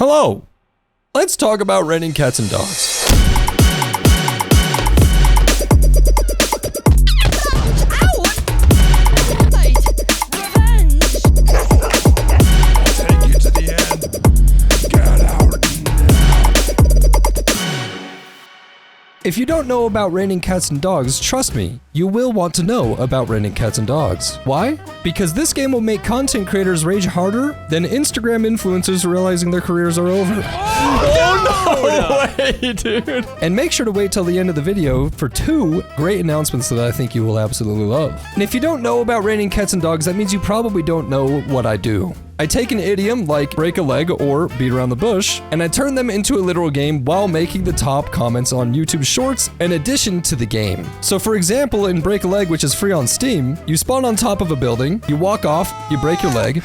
Hello! Let's talk about raining cats and dogs. If you don't know about raining cats and dogs, trust me, you will want to know about raining cats and dogs. Why? Because this game will make content creators rage harder than Instagram influencers realizing their careers are over. Oh no way, dude! And make sure to wait till the end of the video for 2 great announcements that I think you will absolutely love. And if you don't know about raining cats and dogs, that means you probably don't know what I do. I take an idiom like break a leg or beat around the bush, and I turn them into a literal game while making the top comments on YouTube Shorts in addition to the game. So for example, in Break a Leg, which is free on Steam, you spawn on top of a building, you walk off, you break your leg,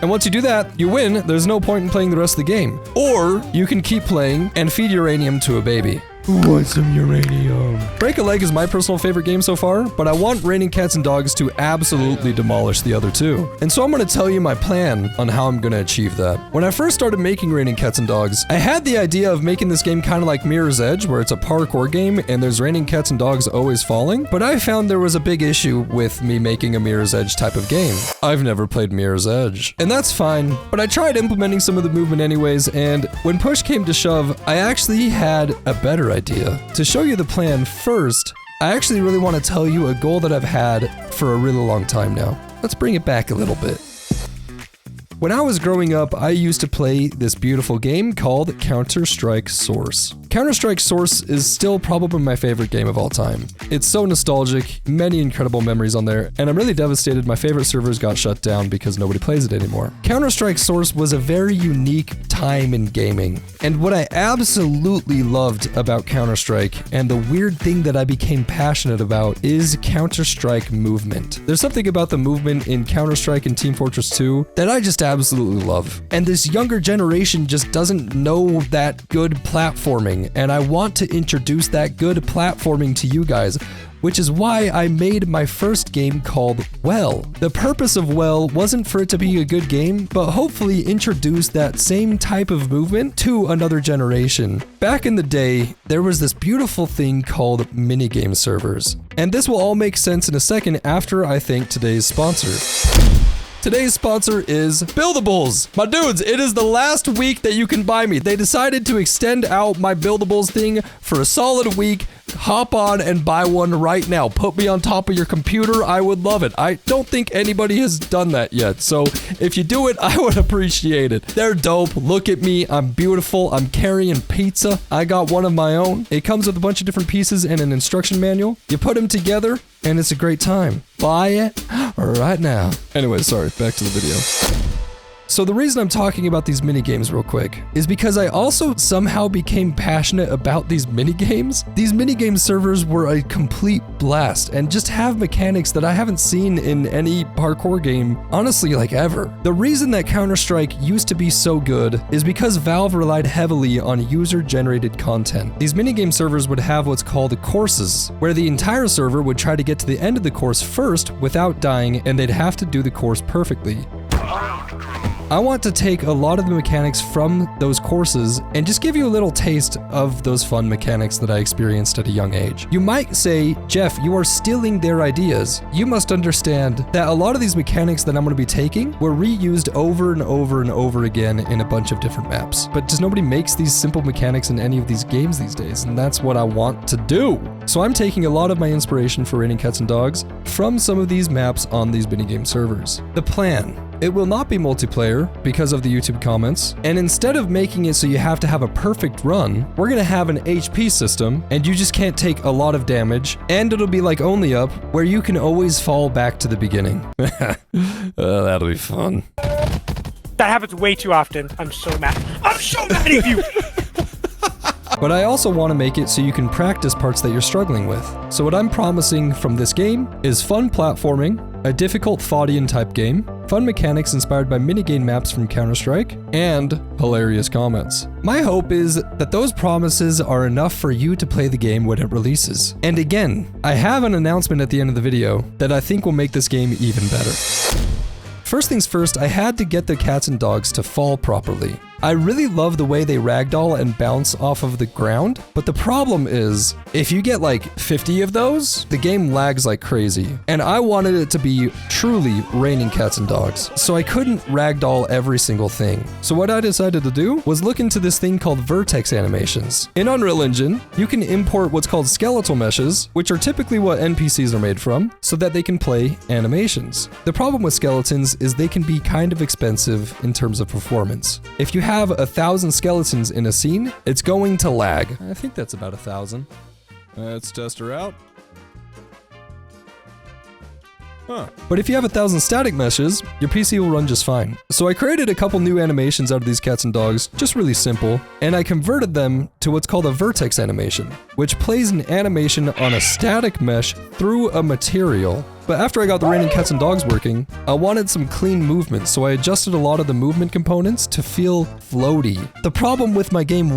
and once you do that, you win. There's no point in playing the rest of the game. Or you can keep playing and feed uranium to a baby. Who wants some uranium? Break a Leg is my personal favorite game so far, but I want Raining Cats and Dogs to absolutely demolish the other 2. And so I'm gonna tell you my plan on how I'm gonna achieve that. When I first started making Raining Cats and Dogs, I had the idea of making this game kind of like Mirror's Edge, where it's a parkour game and there's raining cats and dogs always falling, but I found there was a big issue with me making a Mirror's Edge type of game. I've never played Mirror's Edge, and that's fine, but I tried implementing some of the movement anyways, and when push came to shove, I actually had a better idea. To show you the plan first, I actually really want to tell you a goal that I've had for a really long time now. Let's bring it back a little bit. When I was growing up, I used to play this beautiful game called Counter-Strike Source. Counter-Strike Source is still probably my favorite game of all time. It's so nostalgic, many incredible memories on there, and I'm really devastated my favorite servers got shut down because nobody plays it anymore. Counter-Strike Source was a very unique time in gaming, and what I absolutely loved about Counter-Strike, and the weird thing that I became passionate about, is Counter-Strike movement. There's something about the movement in Counter-Strike and Team Fortress 2 that I just absolutely love. And this younger generation just doesn't know that good platforming, and I want to introduce that good platforming to you guys, which is why I made my first game called Well. The purpose of Well wasn't for it to be a good game, but hopefully introduce that same type of movement to another generation. Back in the day, there was this beautiful thing called minigame servers. And this will all make sense in a second after I thank today's sponsor. Today's sponsor is Buildables. My dudes, it is the last week that you can buy me. They decided to extend out my Buildables thing for a solid week. Hop on and buy one right now. Put me on top of your computer. I would love it. I don't think anybody has done that yet. So if you do it, I would appreciate it. They're dope. Look at me. I'm beautiful. I'm carrying pizza. I got one of my own. It comes with a bunch of different pieces and an instruction manual. You put them together and it's a great time. Buy it right now. Anyway, sorry. Back to the video. So the reason I'm talking about these minigames real quick is because I also somehow became passionate about these minigames. These minigame servers were a complete blast and just have mechanics that I haven't seen in any parkour game, honestly, like ever. The reason that Counter-Strike used to be so good is because Valve relied heavily on user-generated content. These minigame servers would have what's called courses, where the entire server would try to get to the end of the course first without dying, and they'd have to do the course perfectly. I want to take a lot of the mechanics from those courses and just give you a little taste of those fun mechanics that I experienced at a young age. You might say, Jeff, you are stealing their ideas. You must understand that a lot of these mechanics that I'm going to be taking were reused over and over and over again in a bunch of different maps. But just nobody makes these simple mechanics in any of these games these days, and that's what I want to do. So I'm taking a lot of my inspiration for Raining Cats and Dogs from some of these maps on these minigame servers. The plan. It will not be multiplayer because of the YouTube comments, and instead of making it so you have to have a perfect run, we're gonna have an HP system, and you just can't take a lot of damage, and it'll be like Only Up, where you can always fall back to the beginning. That'll be fun. That happens way too often. I'm so mad. I'm so mad at you! But I also want to make it so you can practice parts that you're struggling with. So what I'm promising from this game is fun platforming, a difficult Faudian type game, fun mechanics inspired by minigame maps from Counter-Strike, and hilarious comments. My hope is that those promises are enough for you to play the game when it releases. And again, I have an announcement at the end of the video that I think will make this game even better. First things first, I had to get the cats and dogs to fall properly. I really love the way they ragdoll and bounce off of the ground, but the problem is, if you get like 50 of those, the game lags like crazy. And I wanted it to be truly raining cats and dogs, so I couldn't ragdoll every single thing. So what I decided to do was look into this thing called vertex animations. In Unreal Engine, you can import what's called skeletal meshes, which are typically what NPCs are made from, so that they can play animations. The problem with skeletons is they can be kind of expensive in terms of performance. If you have 1,000 skeletons in a scene, it's going to lag. I think that's about 1,000. Let's test her out. Huh. But if you have 1,000 static meshes, your PC will run just fine. So I created a couple new animations out of these cats and dogs, just really simple, and I converted them to what's called a vertex animation, which plays an animation on a static mesh through a material. But after I got the raining cats and dogs working, I wanted some clean movement, so I adjusted a lot of the movement components to feel floaty. The problem with my game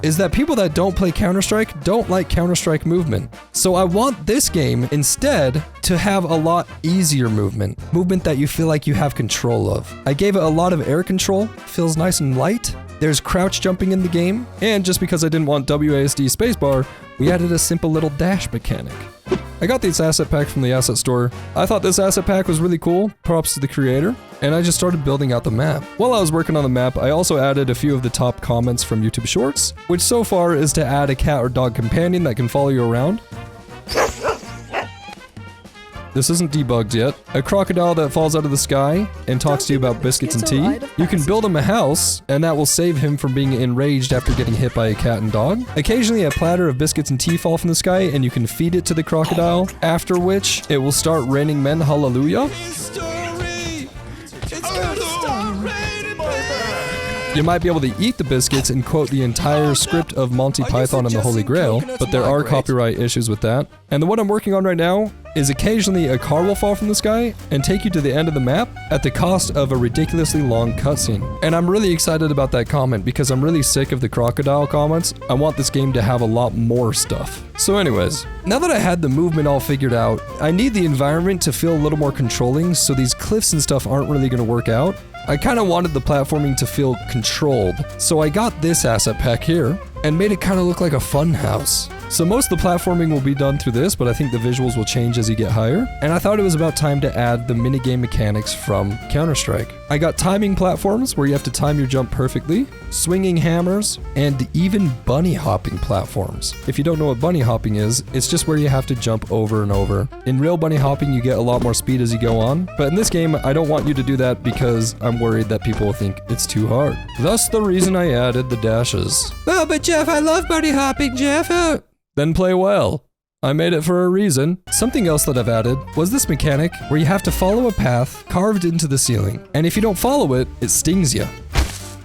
is that people that don't play Counter-Strike don't like Counter-Strike movement. So I want this game instead to have a lot easier movement that you feel like you have control of. I gave it a lot of air control, feels nice and light. There's crouch jumping in the game, and just because I didn't want WASD spacebar, we added a simple little dash mechanic. I got this asset pack from the asset store. I thought this asset pack was really cool, props to the creator, and I just started building out the map. While I was working on the map, I also added a few of the top comments from YouTube Shorts, which so far is to add a cat or dog companion that can follow you around. This isn't debugged yet. A crocodile that falls out of the sky and talks to you about biscuits and tea. You can build him a house, and that will save him from being enraged after getting hit by a cat and dog. Occasionally, a platter of biscuits and tea fall from the sky, and you can feed it to the crocodile, after which it will start raining men hallelujah. You might be able to eat the biscuits and quote the entire script of Monty Python and the Holy Grail, but there are copyright issues with that. And the one I'm working on right now is occasionally a car will fall from the sky and take you to the end of the map at the cost of a ridiculously long cutscene. And I'm really excited about that comment because I'm really sick of the crocodile comments. I want this game to have a lot more stuff. So anyways, now that I had the movement all figured out, I need the environment to feel a little more controlling so these cliffs and stuff aren't really going to work out. I kind of wanted the platforming to feel controlled, so I got this asset pack here and made it kind of look like a fun house. So most of the platforming will be done through this, but I think the visuals will change as you get higher. And I thought it was about time to add the minigame mechanics from Counter-Strike. I got timing platforms where you have to time your jump perfectly, swinging hammers, and even bunny hopping platforms. If you don't know what bunny hopping is, it's just where you have to jump over and over. In real bunny hopping, you get a lot more speed as you go on, but in this game, I don't want you to do that because I'm worried that people will think it's too hard. Thus the reason I added the dashes. Oh, but Jeff, I love bunny hopping, Jeff. Then play well. I made it for a reason. Something else that I've added was this mechanic where you have to follow a path carved into the ceiling, and if you don't follow it, it stings you.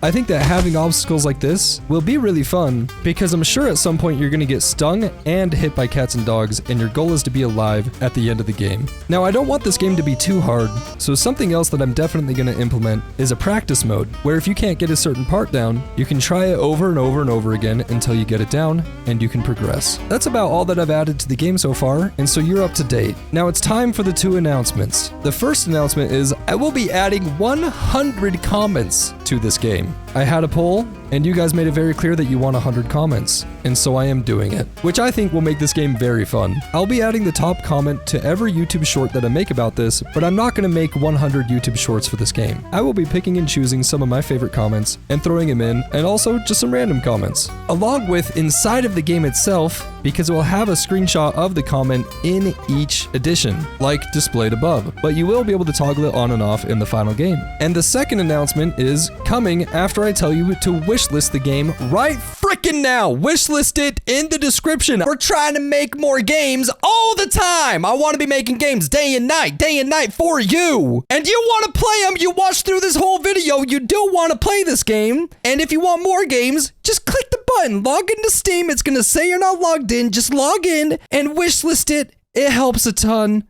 I think that having obstacles like this will be really fun because I'm sure at some point you're going to get stung and hit by cats and dogs, and your goal is to be alive at the end of the game. Now, I don't want this game to be too hard, so something else that I'm definitely going to implement is a practice mode, where if you can't get a certain part down, you can try it over and over and over again until you get it down, and you can progress. That's about all that I've added to the game so far, and so you're up to date. Now it's time for the 2 announcements. The first announcement is I will be adding 100 comments to this game. I had a poll, and you guys made it very clear that you want 100 comments, and so I am doing it, which I think will make this game very fun. I'll be adding the top comment to every YouTube short that I make about this, but I'm not going to make 100 YouTube shorts for this game. I will be picking and choosing some of my favorite comments and throwing them in, and also just some random comments. Along with inside of the game itself, because it will have a screenshot of the comment in each edition, like displayed above, but you will be able to toggle it on and off in the final game. And the second announcement is coming after I tell you to wishlist the game right frickin' now. Wishlist it in the description. We're trying to make more games all the time. I want to be making games day and night for you. And you want to play them. You watched through this whole video. You do want to play this game. And if you want more games, just click the button. Log into Steam. It's going to say you're not logged in. Just log in and wishlist it. It helps a ton.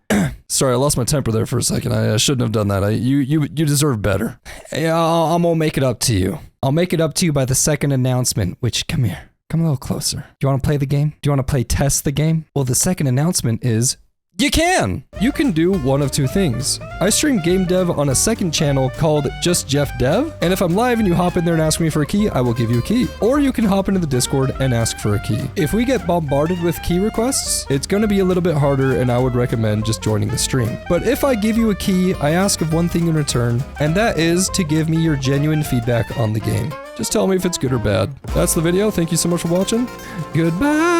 Sorry, I lost my temper there for a second. I shouldn't have done that. You deserve better. I'm gonna make it up to you. I'll make it up to you by the second announcement, which, come here. Come a little closer. Do you want to play the game? Do you want to play test the game? Well, the second announcement is You can! You can do one of two things. I stream game dev on a second channel called JustJeff Dev, and if I'm live and you hop in there and ask me for a key, I will give you a key. Or you can hop into the Discord and ask for a key. If we get bombarded with key requests, it's gonna be a little bit harder and I would recommend just joining the stream. But if I give you a key, I ask of one thing in return, and that is to give me your genuine feedback on the game. Just tell me if it's good or bad. That's the video. Thank you so much for watching. Goodbye!